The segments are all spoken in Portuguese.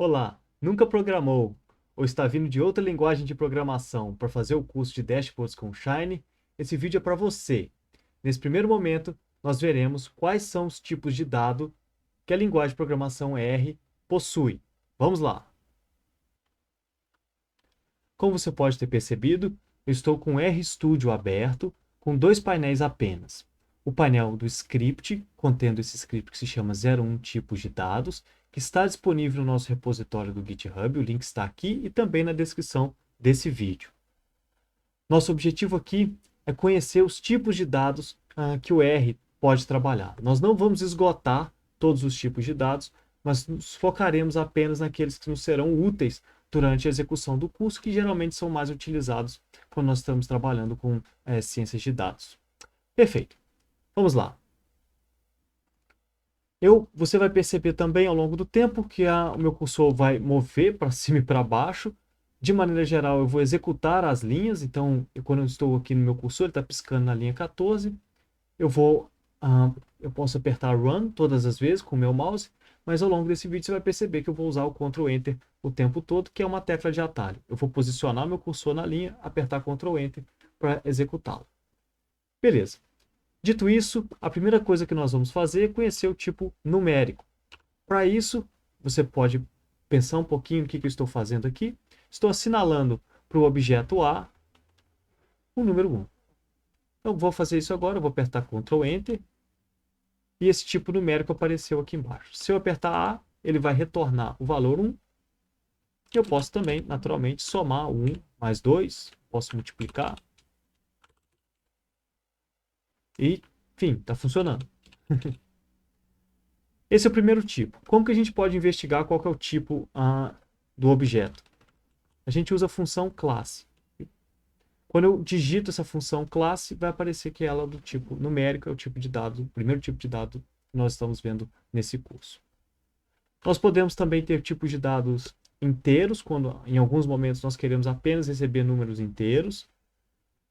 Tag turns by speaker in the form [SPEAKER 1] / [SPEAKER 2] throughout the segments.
[SPEAKER 1] Olá, nunca programou ou está vindo de outra linguagem de programação para fazer o curso de Dashboards com Shine? Esse vídeo é para você. Nesse primeiro momento, nós veremos quais são os tipos de dado que a linguagem de programação R possui. Vamos lá! Como você pode ter percebido, eu estou com o RStudio aberto, com dois painéis apenas. O painel do script, contendo esse script que se chama 01 tipos de dados, que está disponível no nosso repositório do GitHub, o link está aqui e também na descrição desse vídeo. Nosso objetivo aqui é conhecer os tipos de dados que o R pode trabalhar. Nós não vamos esgotar todos os tipos de dados, mas nos focaremos apenas naqueles que nos serão úteis durante a execução do curso, que geralmente são mais utilizados quando nós estamos trabalhando com ciências de dados. Perfeito. Vamos lá. Você vai perceber também ao longo do tempo que o meu cursor vai mover para cima e para baixo. De maneira geral, eu vou executar as linhas. Então, quando eu estou aqui no meu cursor, ele está piscando na linha 14. Eu posso apertar Run todas as vezes com o meu mouse, mas ao longo desse vídeo você vai perceber que eu vou usar o Ctrl Enter o tempo todo, que é uma tecla de atalho. Eu vou posicionar meu cursor na linha, apertar Ctrl Enter para executá-lo. Beleza. Dito isso, a primeira coisa que nós vamos fazer é conhecer o tipo numérico. Para isso, você pode pensar um pouquinho no que eu estou fazendo aqui. Estou assinalando para o objeto A o número 1. Então, vou fazer isso agora, eu vou apertar Ctrl Enter e esse tipo numérico apareceu aqui embaixo. Se eu apertar A, ele vai retornar o valor 1. Eu posso também, naturalmente, somar 1 mais 2, posso multiplicar. E, enfim, está funcionando. Esse é o primeiro tipo. Como que a gente pode investigar qual que é o tipo do objeto? A gente usa a função classe. Quando eu digito essa função classe, vai aparecer que ela é do tipo numérico, é o tipo de dado, o primeiro tipo de dado que nós estamos vendo nesse curso. Nós podemos também ter tipos de dados inteiros, quando em alguns momentos nós queremos apenas receber números inteiros.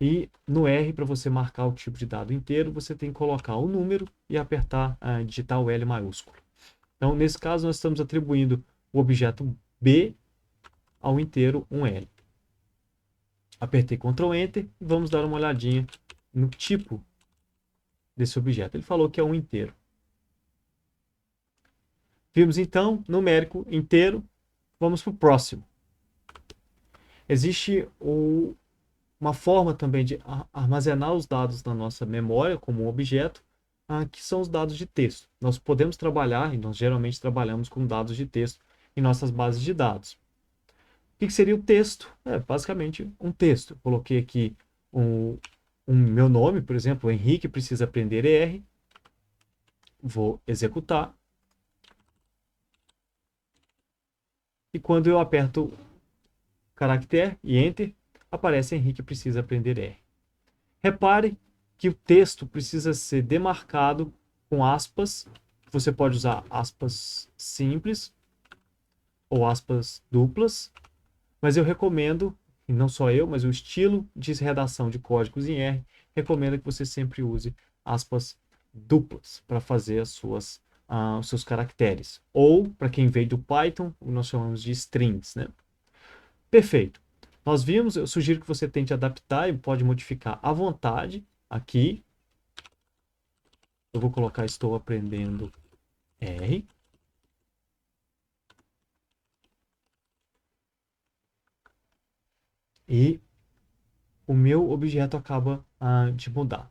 [SPEAKER 1] E no R, para você marcar o tipo de dado inteiro, você tem que colocar o número e apertar, digitar o L maiúsculo. Então, nesse caso, nós estamos atribuindo o objeto B ao inteiro 1L. Apertei Ctrl Enter e vamos dar uma olhadinha no tipo desse objeto. Ele falou que é um inteiro. Vimos então numérico inteiro. Vamos para o próximo. Existe uma forma também de armazenar os dados na nossa memória como um objeto, que são os dados de texto. Nós podemos trabalhar, e nós geralmente trabalhamos com dados de texto em nossas bases de dados. O que seria o texto? É basicamente um texto. Eu coloquei aqui um meu nome, por exemplo, Henrique precisa aprender R. Vou executar. E quando eu aperto caractere e Enter, aparece Henrique precisa aprender R. Repare que o texto precisa ser demarcado com aspas. Você pode usar aspas simples ou aspas duplas, mas eu recomendo, e não só eu, mas o estilo de redação de códigos em R recomenda que você sempre use aspas duplas para fazer os seus caracteres. Ou, para quem veio do Python, nós chamamos de strings, né? Perfeito. Nós vimos, eu sugiro que você tente adaptar e pode modificar à vontade. Aqui, eu vou colocar estou aprendendo R. E o meu objeto acaba de mudar.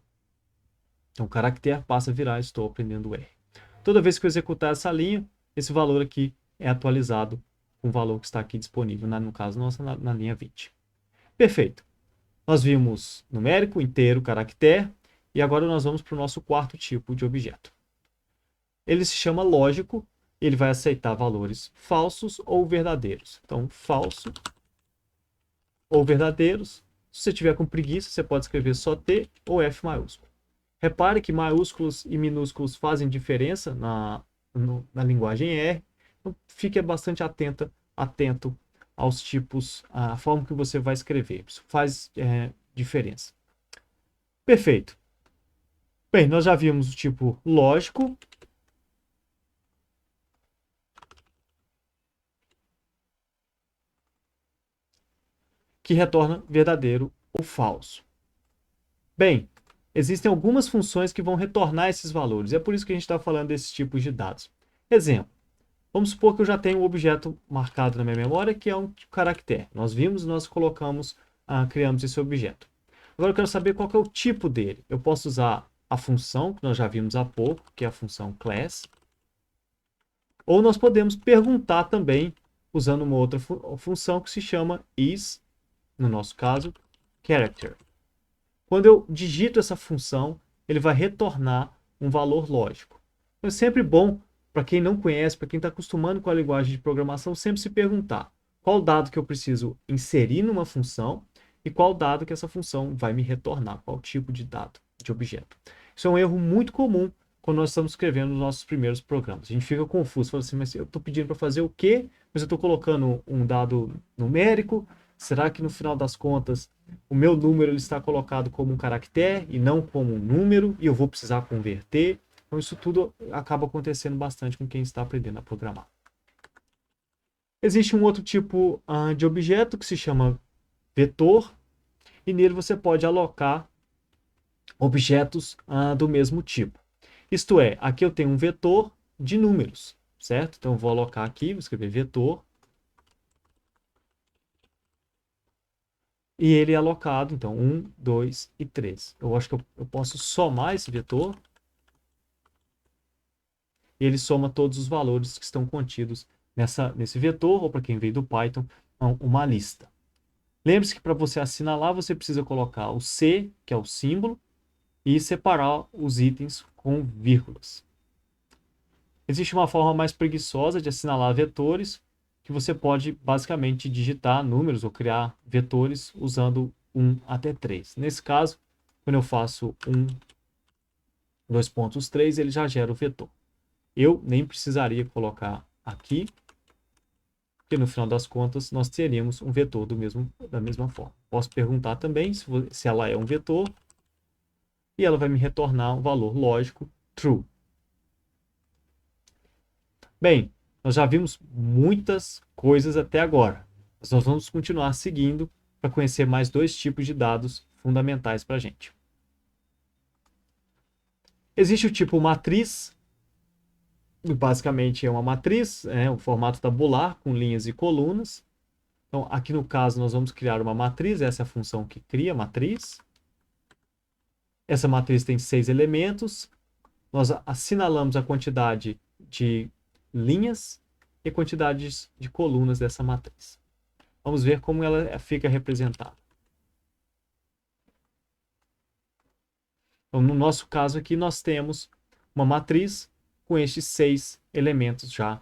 [SPEAKER 1] Então, o caractere passa a virar estou aprendendo R. Toda vez que eu executar essa linha, esse valor aqui é atualizado com o valor que está aqui disponível, no caso nossa, na linha 20. Perfeito. Nós vimos numérico, inteiro, caractere, e agora nós vamos para o nosso quarto tipo de objeto. Ele se chama lógico, ele vai aceitar valores falsos ou verdadeiros. Então, falso ou verdadeiros. Se você tiver com preguiça, você pode escrever só T ou F maiúsculo. Repare que maiúsculos e minúsculos fazem diferença na linguagem R. Então, fique bastante atento aos tipos, à forma que você vai escrever. Isso faz diferença. Perfeito. Bem, nós já vimos o tipo lógico. que retorna verdadeiro ou falso. Bem, existem algumas funções que vão retornar esses valores. É por isso que a gente está falando desses tipos de dados. Exemplo. Vamos supor que eu já tenho um objeto marcado na minha memória, que é um caractere. Nós vimos, nós colocamos, criamos esse objeto. Agora eu quero saber qual que é o tipo dele. Eu posso usar a função, que nós já vimos há pouco, que é a função class. Ou nós podemos perguntar também, usando uma outra função que se chama is, no nosso caso, character. Quando eu digito essa função, ele vai retornar um valor lógico. Então, é sempre bom, para quem não conhece, para quem está acostumando com a linguagem de programação, sempre se perguntar qual dado que eu preciso inserir numa função e qual dado que essa função vai me retornar, qual tipo de dado, de objeto. Isso é um erro muito comum quando nós estamos escrevendo os nossos primeiros programas. A gente fica confuso, fala assim, mas eu estou pedindo para fazer o quê? Mas eu estou colocando um dado numérico, será que no final das contas o meu número ele está colocado como um caractere e não como um número e eu vou precisar converter? Então isso tudo acaba acontecendo bastante com quem está aprendendo a programar. Existe um outro tipo de objeto que se chama vetor e nele você pode alocar objetos do mesmo tipo. Isto é, aqui eu tenho um vetor de números, certo? Então eu vou alocar aqui, vou escrever vetor. E ele é alocado, então, 1, 2 e 3. Eu acho que eu posso somar esse vetor. E ele soma todos os valores que estão contidos nesse vetor, ou para quem veio do Python, uma lista. Lembre-se que para você assinalar, você precisa colocar o C, que é o símbolo, e separar os itens com vírgulas. Existe uma forma mais preguiçosa de assinalar vetores, que você pode basicamente digitar números ou criar vetores usando 1 até 3. Nesse caso, quando eu faço 1, 2 pontos 3, ele já gera o vetor. Eu nem precisaria colocar aqui, porque no final das contas nós teríamos um vetor da mesma forma. Posso perguntar também se ela é um vetor, e ela vai me retornar um valor lógico true. Bem, nós já vimos muitas coisas até agora, mas nós vamos continuar seguindo para conhecer mais dois tipos de dados fundamentais para a gente. Existe o tipo matriz, basicamente é uma matriz, um formato tabular com linhas e colunas. Então, aqui no caso, nós vamos criar uma matriz, essa é a função que cria a matriz. Essa matriz tem 6 elementos, nós assinalamos a quantidade de linhas e quantidades de colunas dessa matriz. Vamos ver como ela fica representada. Então, no nosso caso aqui, nós temos uma matriz com estes 6 elementos já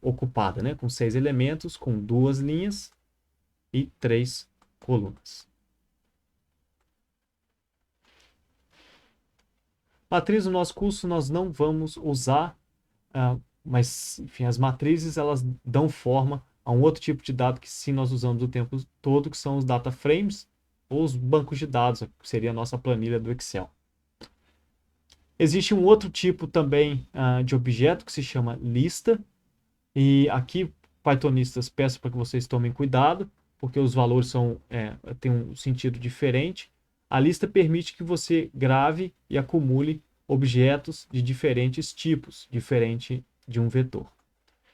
[SPEAKER 1] ocupada, né? Com 6 elementos, com 2 linhas e 3 colunas. Matriz no nosso curso nós não vamos usar, mas enfim, as matrizes elas dão forma a um outro tipo de dado que sim nós usamos o tempo todo, que são os data frames ou os bancos de dados, que seria a nossa planilha do Excel. Existe um outro tipo também de objeto que se chama lista, e aqui, pythonistas, peço para que vocês tomem cuidado, porque os valores têm um sentido diferente. A lista permite que você grave e acumule objetos de diferentes tipos, diferente de um vetor.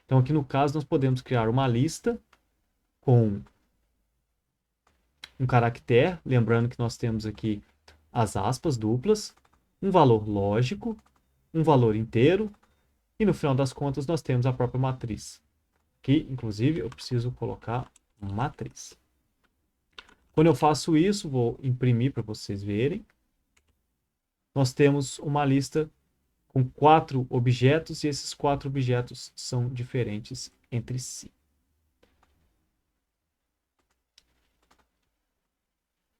[SPEAKER 1] Então, aqui no caso, nós podemos criar uma lista com um caractere, lembrando que nós temos aqui as aspas duplas, um valor lógico, um valor inteiro, e no final das contas nós temos a própria matriz. Aqui, inclusive, eu preciso colocar matriz. Quando eu faço isso, vou imprimir para vocês verem. Nós temos uma lista com 4 objetos e esses 4 objetos são diferentes entre si.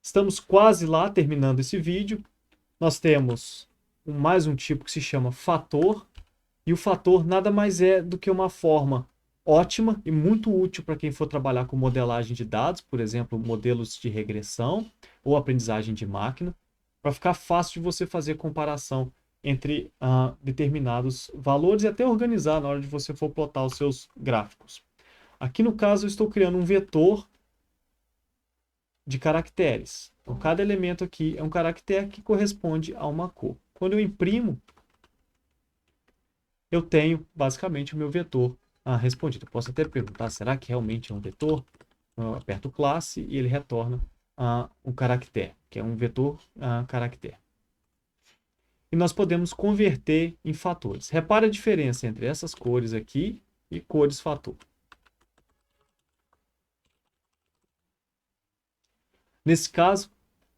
[SPEAKER 1] Estamos quase lá terminando esse vídeo. Nós temos mais um tipo que se chama fator. E o fator nada mais é do que uma forma ótima e muito útil para quem for trabalhar com modelagem de dados, por exemplo, modelos de regressão ou aprendizagem de máquina, para ficar fácil de você fazer comparação entre determinados valores e até organizar na hora de você for plotar os seus gráficos. Aqui no caso eu estou criando um vetor de caracteres. Então, cada elemento aqui é um caractere que corresponde a uma cor. Quando eu imprimo, eu tenho basicamente o meu vetor respondido. Eu posso até perguntar, será que realmente é um vetor? Eu aperto classe e ele retorna um caractere, que é um vetor caractere. E nós podemos converter em fatores. Repare a diferença entre essas cores aqui e cores fator. Nesse caso,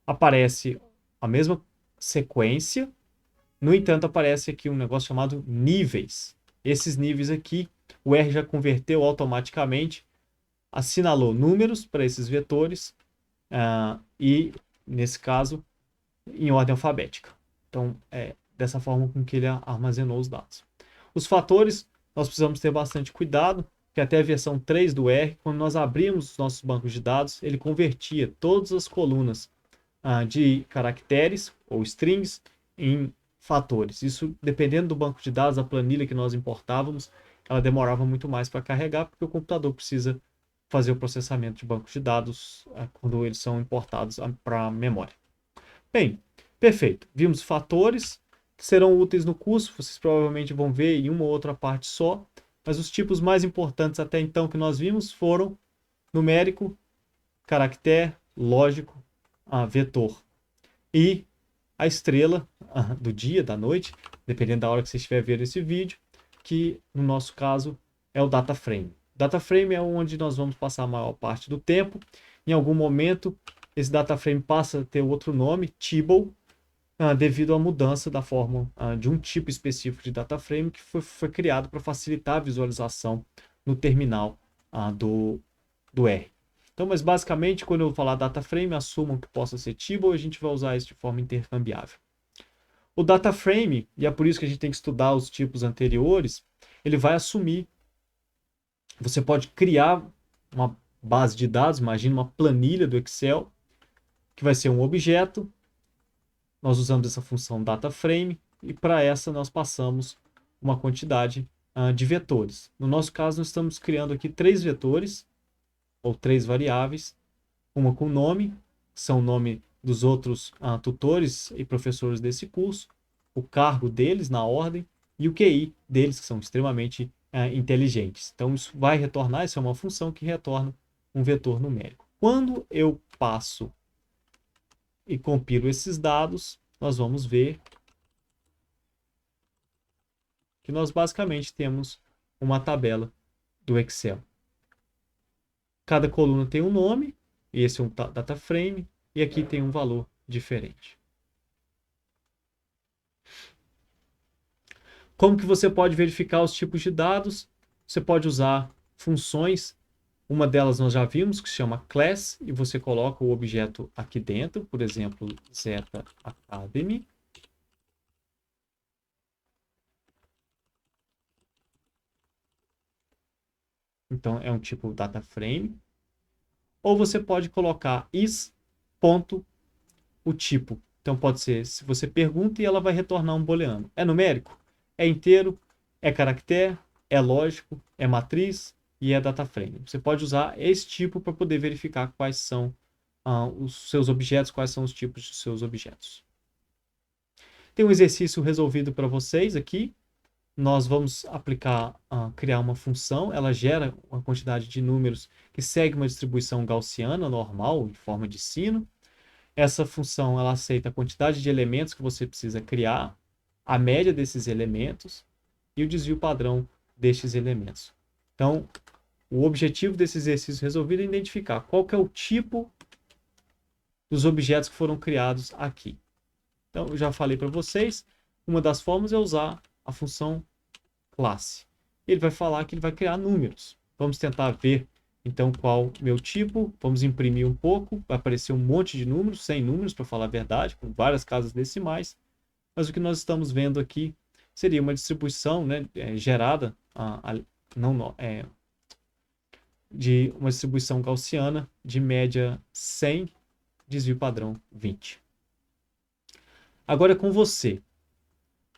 [SPEAKER 1] aparece a mesma sequência, no entanto, aparece aqui um negócio chamado níveis. Esses níveis aqui, o R já converteu automaticamente, assinalou números para esses vetores e, nesse caso, em ordem alfabética. Então, é dessa forma com que ele armazenou os dados. Os fatores, nós precisamos ter bastante cuidado, que até a versão 3 do R, quando nós abrimos os nossos bancos de dados, ele convertia todas as colunas de caracteres ou strings em fatores. Isso, dependendo do banco de dados, da planilha que nós importávamos, ela demorava muito mais para carregar, porque o computador precisa fazer o processamento de bancos de dados quando eles são importados para a memória. Bem, perfeito. Vimos fatores que serão úteis no curso, vocês provavelmente vão ver em uma ou outra parte só, mas os tipos mais importantes até então que nós vimos foram numérico, caractere, lógico, vetor. E a estrela do dia, da noite, dependendo da hora que você estiver vendo esse vídeo, que no nosso caso é o data frame. Data frame é onde nós vamos passar a maior parte do tempo. Em algum momento, esse data frame passa a ter outro nome, table, devido à mudança da forma de um tipo específico de data frame que foi criado para facilitar a visualização no terminal do R. Então, mas basicamente, quando eu falar data frame, assumam que possa ser table, a gente vai usar isso de forma intercambiável. O data frame, e é por isso que a gente tem que estudar os tipos anteriores, ele vai assumir. Você pode criar uma base de dados, imagina uma planilha do Excel, que vai ser um objeto. Nós usamos essa função data frame e para essa nós passamos uma quantidade de vetores. No nosso caso, nós estamos criando aqui 3 vetores, ou 3 variáveis, uma com nome, que são o nome dos outros tutores e professores desse curso, o cargo deles na ordem e o QI deles, que são extremamente inteligentes. Então, isso vai retornar, isso é uma função que retorna um vetor numérico. Quando eu passo e compilo esses dados, nós vamos ver que nós basicamente temos uma tabela do Excel. Cada coluna tem um nome, esse é um data frame, e aqui tem um valor diferente. Como que você pode verificar os tipos de dados? Você pode usar funções. Uma delas nós já vimos, que se chama class, e você coloca o objeto aqui dentro, por exemplo, Zeta Academy. Então, é um tipo data frame. Ou você pode colocar is, ponto, o tipo. Então, pode ser, se você pergunta e ela vai retornar um booleano. É numérico? É inteiro? É caractere? É lógico? É matriz? E é data frame. Você pode usar esse tipo para poder verificar quais são os seus objetos, quais são os tipos de seus objetos. Tem um exercício resolvido para vocês aqui. Nós vamos criar uma função, ela gera uma quantidade de números que segue uma distribuição gaussiana normal, em forma de sino. Essa função ela aceita a quantidade de elementos que você precisa criar, a média desses elementos e o desvio padrão destes elementos. Então, o objetivo desse exercício resolvido é identificar qual que é o tipo dos objetos que foram criados aqui. Então, eu já falei para vocês, uma das formas é usar a função classe. Ele vai falar que ele vai criar números. Vamos tentar ver, então, qual meu tipo. Vamos imprimir um pouco. Vai aparecer um monte de números, 100 números, para falar a verdade, com várias casas decimais. Mas o que nós estamos vendo aqui seria uma distribuição, né, gerada de uma distribuição gaussiana de média 100, desvio padrão 20. Agora é com você.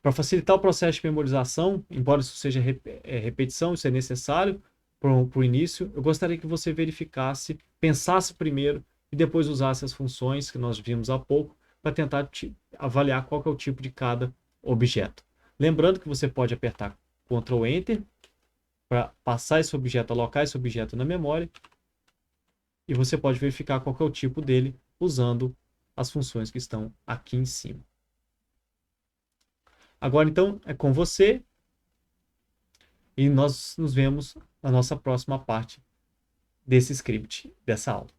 [SPEAKER 1] Para facilitar o processo de memorização, embora isso seja repetição, isso é necessário para o início, eu gostaria que você verificasse, pensasse primeiro e depois usar essas funções que nós vimos há pouco para tentar avaliar qual que é o tipo de cada objeto. Lembrando que você pode apertar Ctrl Enter para passar esse objeto, alocar esse objeto na memória, e você pode verificar qual que é o tipo dele usando as funções que estão aqui em cima. Agora, então, é com você e nós nos vemos na nossa próxima parte desse script, dessa aula.